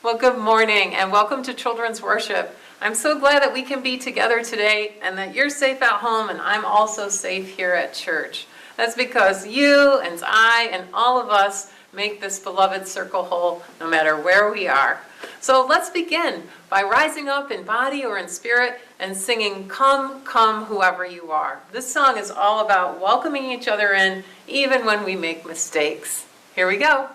Well, good morning and welcome to Children's Worship. I'm so glad that we can be together today and that you're safe at home and I'm also safe here at church. That's because you and I and all of us make this beloved circle whole no matter where we are. So let's begin by rising up in body or in spirit and singing Come, Come, Whoever You Are. This song is all about welcoming each other in even when we make mistakes. Here we go.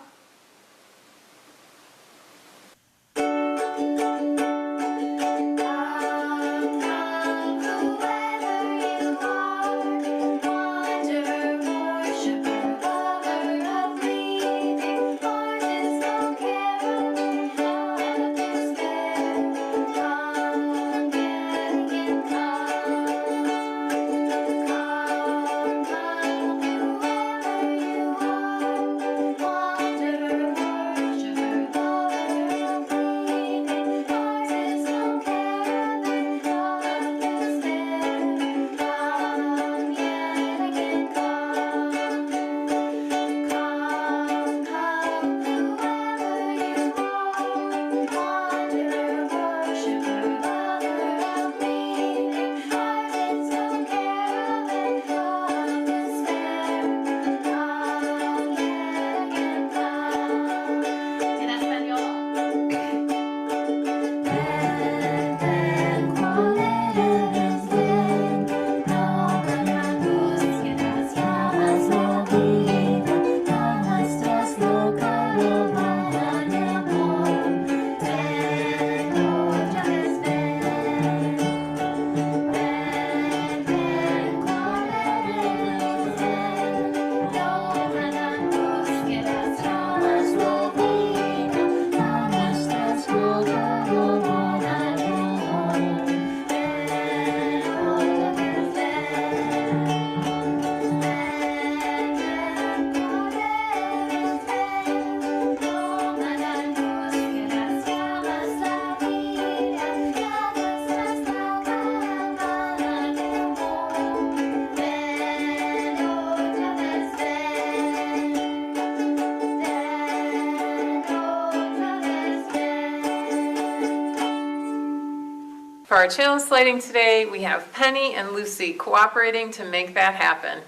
For our challenge slating today, we have Penny and Lucy cooperating to make that happen.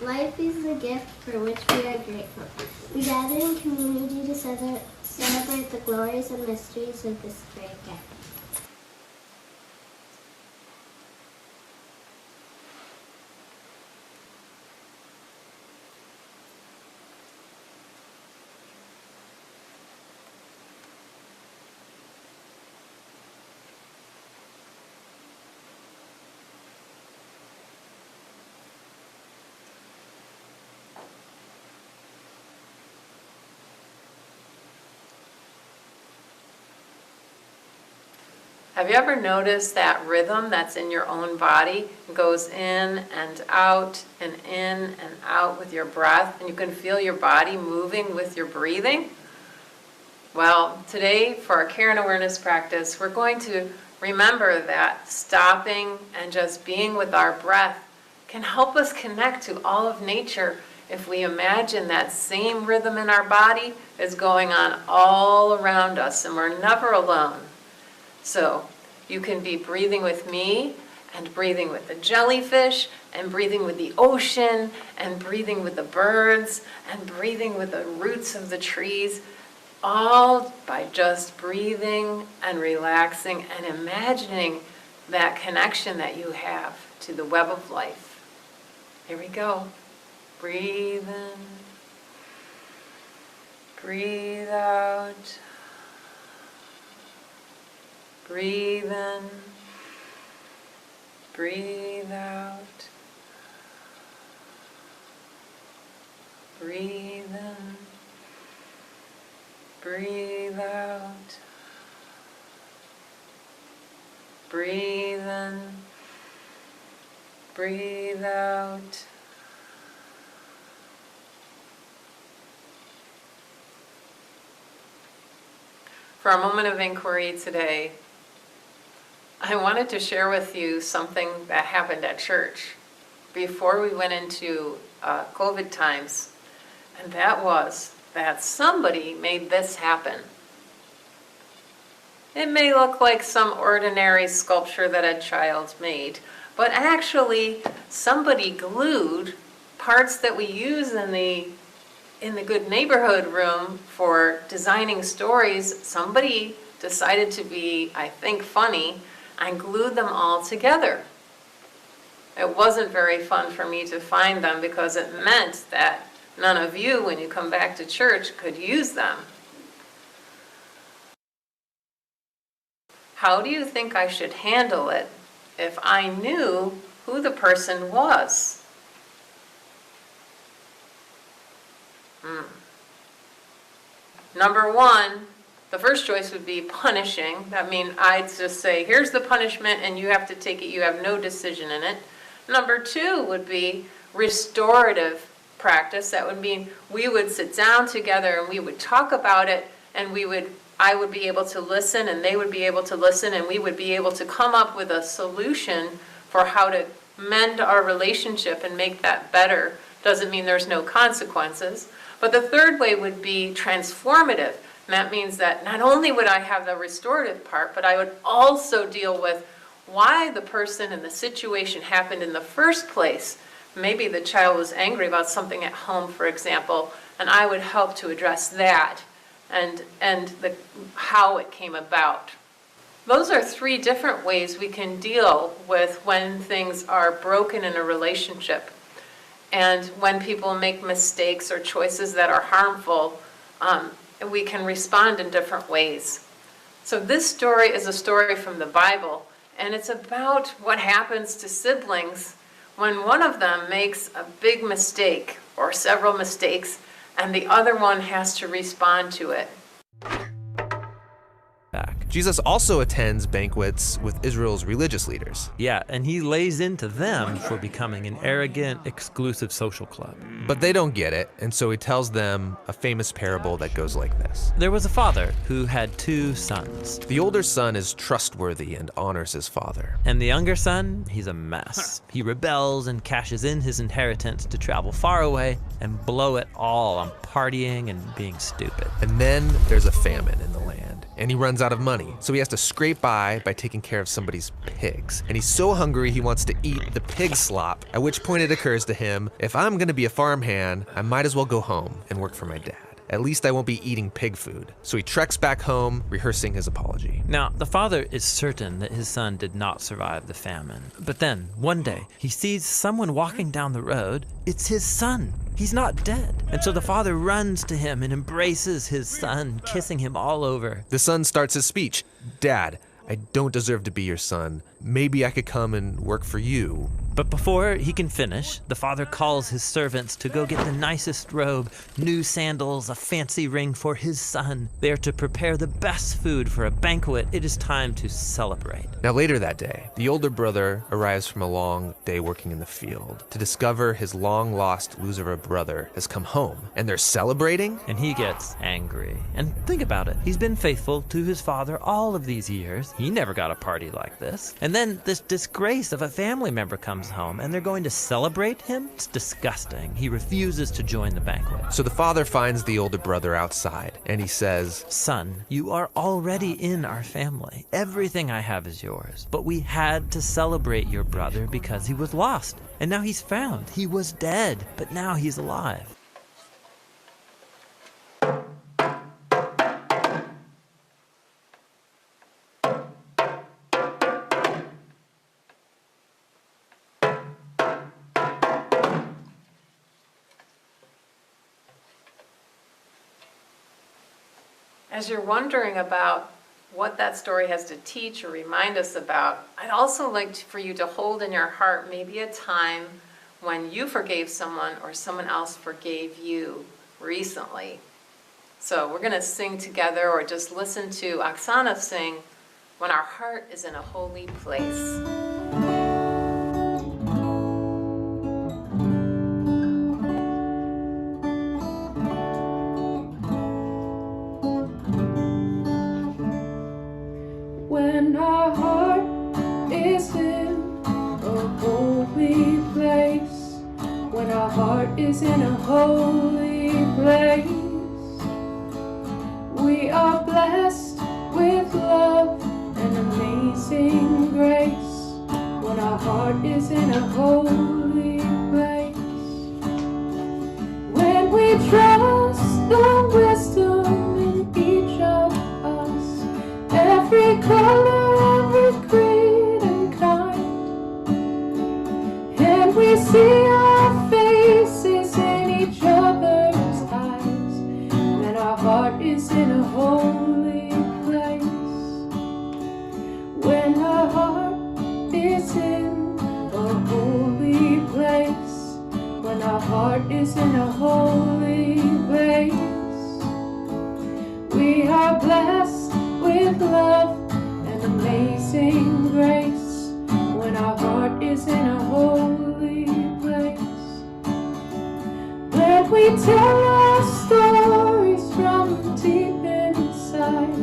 Life is a gift for which we are grateful. We gather in community to celebrate the glories and mysteries of this great gift. Have you ever noticed that rhythm that's in your own body? It goes in and out and in and out with your breath, and you can feel your body moving with your breathing? Well, today for our care and awareness practice, we're going to remember that stopping and just being with our breath can help us connect to all of nature if we imagine that same rhythm in our body is going on all around us and we're never alone. So you can be breathing with me and breathing with the jellyfish and breathing with the ocean and breathing with the birds and breathing with the roots of the trees, all by just breathing and relaxing and imagining that connection that you have to the web of life. Here we go. Breathe in, breathe out. Breathe in, breathe out, breathe in, breathe out, breathe in, breathe out. For our moment of inquiry today, I wanted to share with you something that happened at church. Before we went into COVID times, and that was that somebody made this happen. It may look like some ordinary sculpture that a child made, but actually somebody glued parts that we use in the Good Neighborhood room for designing stories. Somebody decided to be, I think, funny and glued them all together. It wasn't very fun for me to find them because it meant that none of you, when you come back to church, could use them. How do you think I should handle it if I knew who the person was? Number one, the first choice would be punishing. That means I'd just say, here's the punishment and you have to take it. You have no decision in it. Number two would be restorative practice. That would mean we would sit down together and we would talk about it, and I would be able to listen and they would be able to listen, and we would be able to come up with a solution for how to mend our relationship and make that better. Doesn't mean there's no consequences. But the third way would be transformative. And that means that not only would I have the restorative part, but I would also deal with why the person and the situation happened in the first place. Maybe the child was angry about something at home, for example, and I would help to address that and how it came about. Those are three different ways we can deal with when things are broken in a relationship. And when people make mistakes or choices that are harmful, we can respond in different ways. So this story is a story from the Bible, and it's about what happens to siblings when one of them makes a big mistake or several mistakes, and the other one has to respond to it. Jesus also attends banquets with Israel's religious leaders. Yeah, and he lays into them for becoming an arrogant, exclusive social club. But they don't get it, and so he tells them a famous parable that goes like this. There was a father who had 2 sons. The older son is trustworthy and honors his father. And the younger son, he's a mess. He rebels and cashes in his inheritance to travel far away and blow it all on partying and being stupid. And then there's a famine in the land, and he runs out of money. So he has to scrape by taking care of somebody's pigs. And he's so hungry he wants to eat the pig slop, at which point it occurs to him, if I'm gonna be a farmhand, I might as well go home and work for my dad. At least I won't be eating pig food. So he treks back home, rehearsing his apology. Now, the father is certain that his son did not survive the famine. But then, one day, he sees someone walking down the road. It's his son. He's not dead. And so the father runs to him and embraces his son, kissing him all over. The son starts his speech. Dad, I don't deserve to be your son. Maybe I could come and work for you. But before he can finish, the father calls his servants to go get the nicest robe, new sandals, a fancy ring for his son. They are to prepare the best food for a banquet. It is time to celebrate. Now later that day, the older brother arrives from a long day working in the field to discover his long-lost loser of a brother has come home, and they're celebrating? And he gets angry. And think about it. He's been faithful to his father all of these years. He never got a party like this. And then this disgrace of a family member comes home, and they're going to celebrate him? It's disgusting. He refuses to join the banquet. So the father finds the older brother outside, and he says, Son, you are already in our family. Everything I have is yours. But we had to celebrate your brother because he was lost. And now he's found. He was dead, but now he's alive. As you're wondering about what that story has to teach or remind us about, I'd also like for you to hold in your heart maybe a time when you forgave someone or someone else forgave you recently. So we're going to sing together, or just listen to Oksana sing, When Our Heart is in a Holy Place. When our heart is in a holy place, when our heart is in a holy place. We are blessed with love and amazing grace when our heart is in a holy place. When we trust the wisdom in each of us, every color, every creed and kind, and we see our faces in each other's eyes, and our heart is in a holy place. When our heart is in a holy place, when our heart is in a holy place, we are blessed with love and amazing grace when our heart is in a holy place. When we tell our stories from deep inside,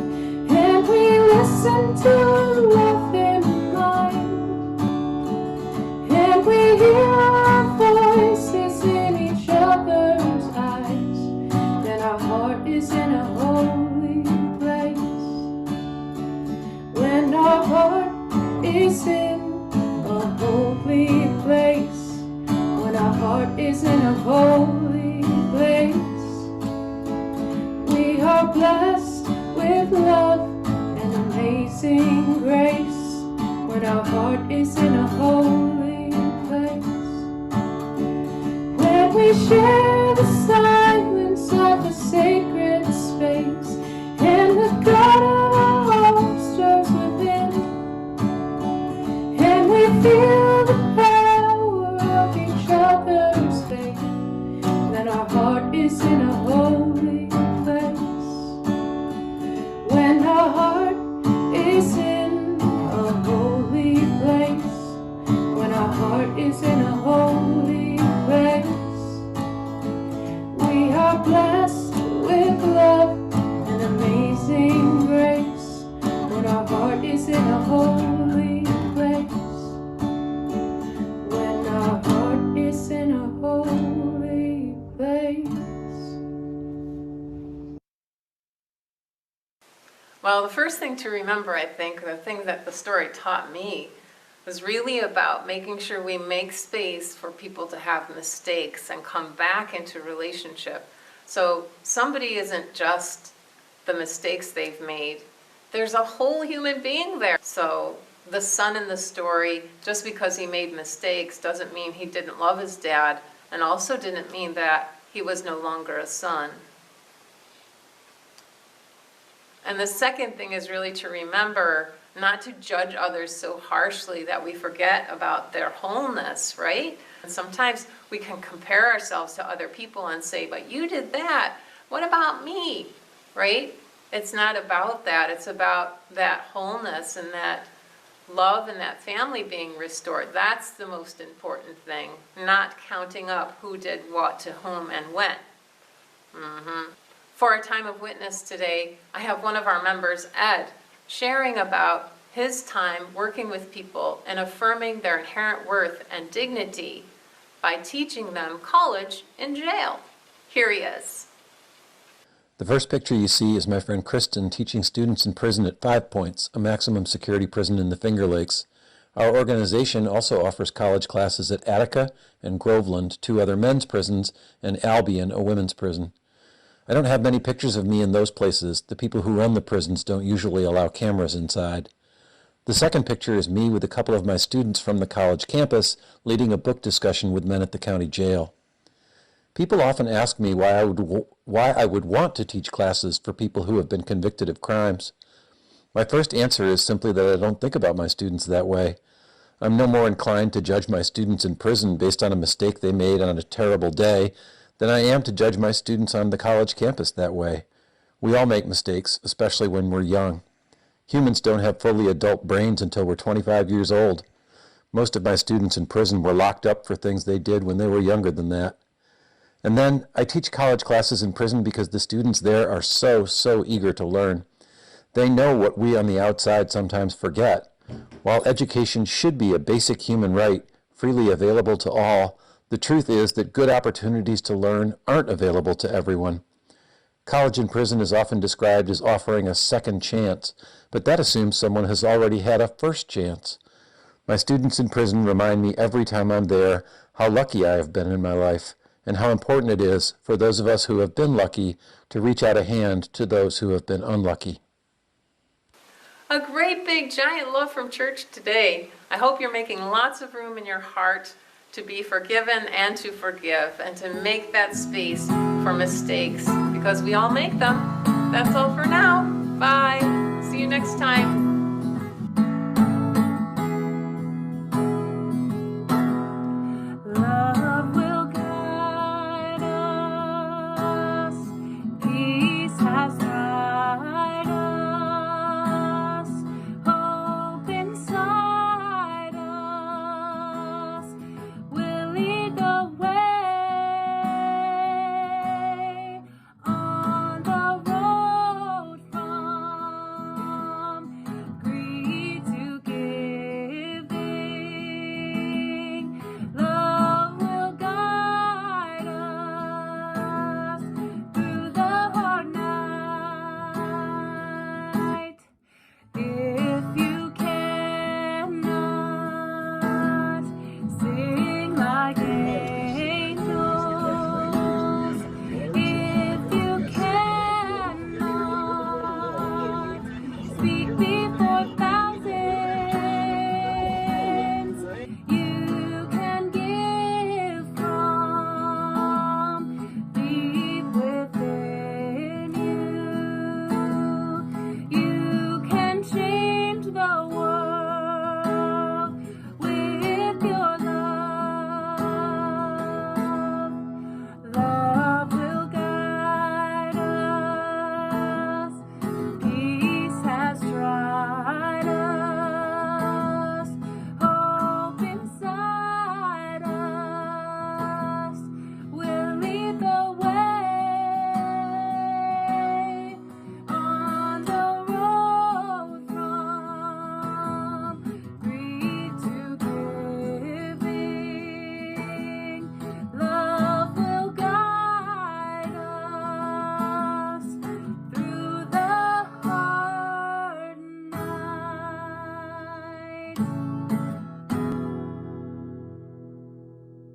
and we listen to love in mind, and we hear our voices in each other's eyes, then our heart is in a holy place. When our heart is in a holy place, when our heart is in a holy place, we are blessed with love and amazing grace when our heart is in a holy place. When we share the silence of a sacred space, and the God of our heart stirs within, and we feel the power of each other's faith, then our heart is in a holy place. When our heart is in a holy place, when our heart is in a holy place, we are blessed with love and amazing grace when our heart is in a holy place. When our heart is in a holy place. Well, the first thing to remember, I think, the thing that the story taught me, was really about making sure we make space for people to have mistakes and come back into relationship. So somebody isn't just the mistakes they've made. There's a whole human being there. So the son in the story, just because he made mistakes doesn't mean he didn't love his dad, and also didn't mean that he was no longer a son. And the second thing is really to remember not to judge others so harshly that we forget about their wholeness, right? And sometimes we can compare ourselves to other people and say, but you did that, what about me, right? It's not about that, it's about that wholeness and that love and that family being restored. That's the most important thing, not counting up who did what to whom and when. For our time of witness today, I have one of our members, Ed, sharing about his time working with people and affirming their inherent worth and dignity by teaching them college in jail. Here he is. The first picture you see is my friend Kristen teaching students in prison at 5 Points, a maximum security prison in the Finger Lakes. Our organization also offers college classes at Attica and Groveland, 2 other men's prisons, and Albion, a women's prison. I don't have many pictures of me in those places. The people who run the prisons don't usually allow cameras inside. The second picture is me with a couple of my students from the college campus leading a book discussion with men at the county jail. People often ask me why I would want to teach classes for people who have been convicted of crimes. My first answer is simply that I don't think about my students that way. I'm no more inclined to judge my students in prison based on a mistake they made on a terrible day than I am to judge my students on the college campus that way. We all make mistakes, especially when we're young. Humans don't have fully adult brains until we're 25 years old. Most of my students in prison were locked up for things they did when they were younger than that. And then I teach college classes in prison because the students there are so eager to learn. They know what we on the outside sometimes forget. While education should be a basic human right, freely available to all, The truth is that good opportunities to learn aren't available to everyone. College and prison is often described as offering a second chance, but that assumes someone has already had a first chance. My students in prison remind me every time I'm there how lucky I have been in my life, and how important it is for those of us who have been lucky to reach out a hand to those who have been unlucky. A great big giant love from church today. I hope you're making lots of room in your heart to be forgiven and to forgive, and to make that space for mistakes, because we all make them. That's all for now. Bye. See you next time.